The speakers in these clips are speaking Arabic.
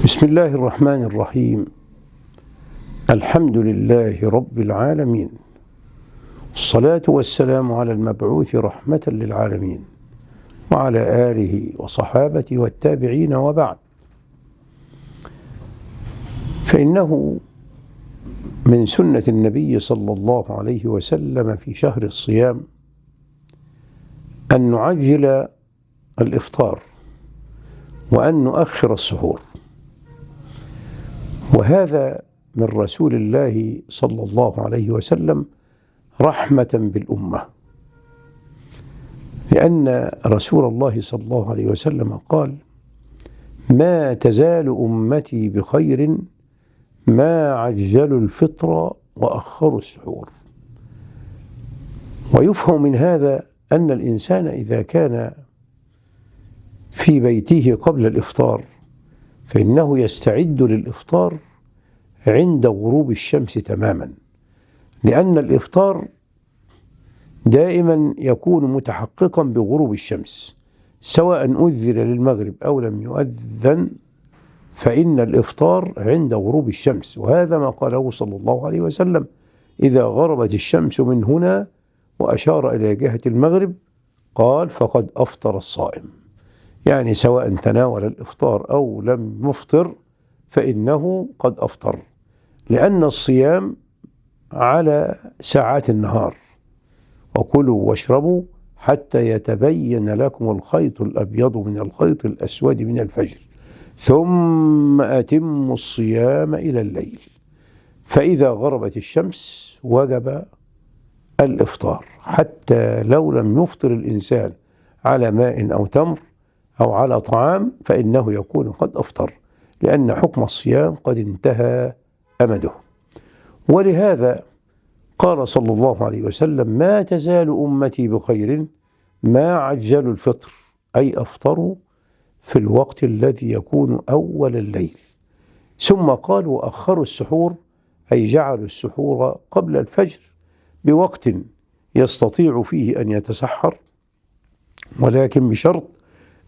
بسم الله الرحمن الرحيم. الحمد لله رب العالمين، الصلاة والسلام على المبعوث رحمة للعالمين وعلى آله وصحابته والتابعين، وبعد. فإنه من سنة النبي صلى الله عليه وسلم في شهر الصيام أن نعجل الإفطار وأن نؤخر السحور، وهذا من رسول الله صلى الله عليه وسلم رحمة بالأمة، لأن رسول الله صلى الله عليه وسلم قال: ما تزال أمتي بخير ما عجلوا الفطر وأخروا السحور. ويفهم من هذا أن الإنسان إذا كان في بيته قبل الإفطار فإنه يستعد للإفطار عند غروب الشمس تماما، لأن الإفطار دائما يكون متحققا بغروب الشمس، سواء أذن للمغرب أو لم يؤذن، فإن الإفطار عند غروب الشمس. وهذا ما قاله صلى الله عليه وسلم: إذا غربت الشمس من هنا، وأشار إلى جهة المغرب، قال: فقد أفطر الصائم. يعني سواء تناول الإفطار أو لم يفطر فإنه قد أفطر، لأن الصيام على ساعات النهار: وكلوا واشربوا حتى يتبين لكم الخيط الأبيض من الخيط الأسود من الفجر، ثم أتموا الصيام إلى الليل. فإذا غربت الشمس وجب الإفطار، حتى لو لم يفطر الإنسان على ماء أو تمر أو على طعام فإنه يكون قد أفطر، لأن حكم الصيام قد انتهى أمده. ولهذا قال صلى الله عليه وسلم: ما تزال أمتي بخير ما عجلوا الفطر، أي أفطروا في الوقت الذي يكون أول الليل. ثم قال: وأخروا السحور، أي جعلوا السحور قبل الفجر بوقت يستطيع فيه أن يتسحر، ولكن بشرط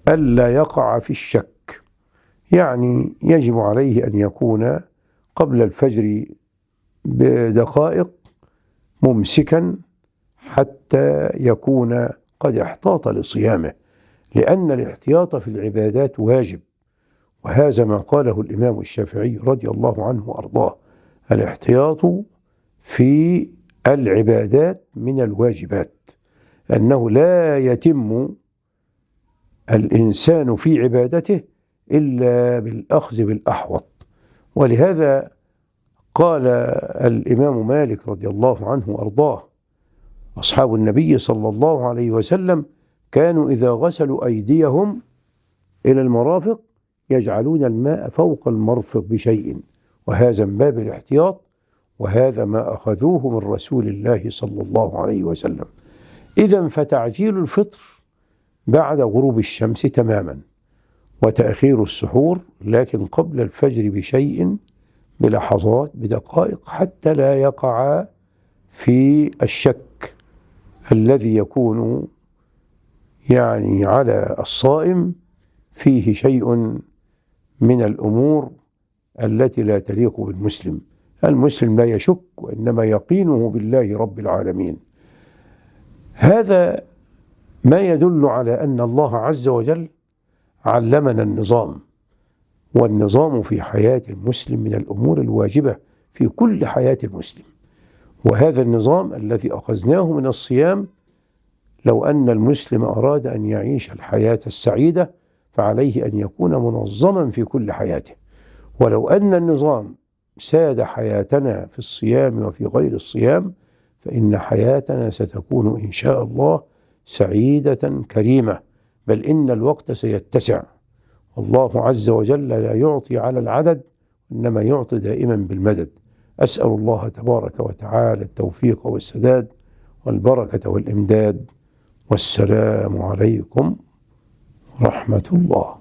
ألا يقع في الشك، يعني يجب عليه أن يكون قبل الفجر بدقائق ممسكا حتى يكون قد احتاط لصيامه، لأن الاحتياط في العبادات واجب، وهذا ما قاله الإمام الشافعي رضي الله عنه وأرضاه: الاحتياط في العبادات من الواجبات، أنه لا يتم الإنسان في عبادته إلا بالأخذ بالأحوط. ولهذا قال الإمام مالك رضي الله عنه وأرضاه: أصحاب النبي صلى الله عليه وسلم كانوا إذا غسلوا أيديهم إلى المرافق يجعلون الماء فوق المرفق بشيء، وهذا من باب الاحتياط، وهذا ما أخذوه من رسول الله صلى الله عليه وسلم. إذن فتعجيل الفطر بعد غروب الشمس تماما، وتأخير السحور لكن قبل الفجر بشيء، بلحظات، بدقائق، حتى لا يقع في الشك الذي يكون يعني على الصائم فيه شيء من الأمور التي لا تليق بالمسلم. المسلم لا يشك، وإنما يقينه بالله رب العالمين. هذا ما يدل على أن الله عز وجل علمنا النظام، والنظام في حياة المسلم من الأمور الواجبة في كل حياة المسلم. وهذا النظام الذي أخذناه من الصيام، لو أن المسلم أراد أن يعيش الحياة السعيدة فعليه أن يكون منظما في كل حياته. ولو أن النظام ساد حياتنا في الصيام وفي غير الصيام فإن حياتنا ستكون إن شاء الله سعيدة كريمة، بل إن الوقت سيتسع. الله عز وجل لا يعطي على العدد، إنما يعطي دائما بالمدد. أسأل الله تبارك وتعالى التوفيق والسداد والبركة والإمداد. والسلام عليكم ورحمة الله.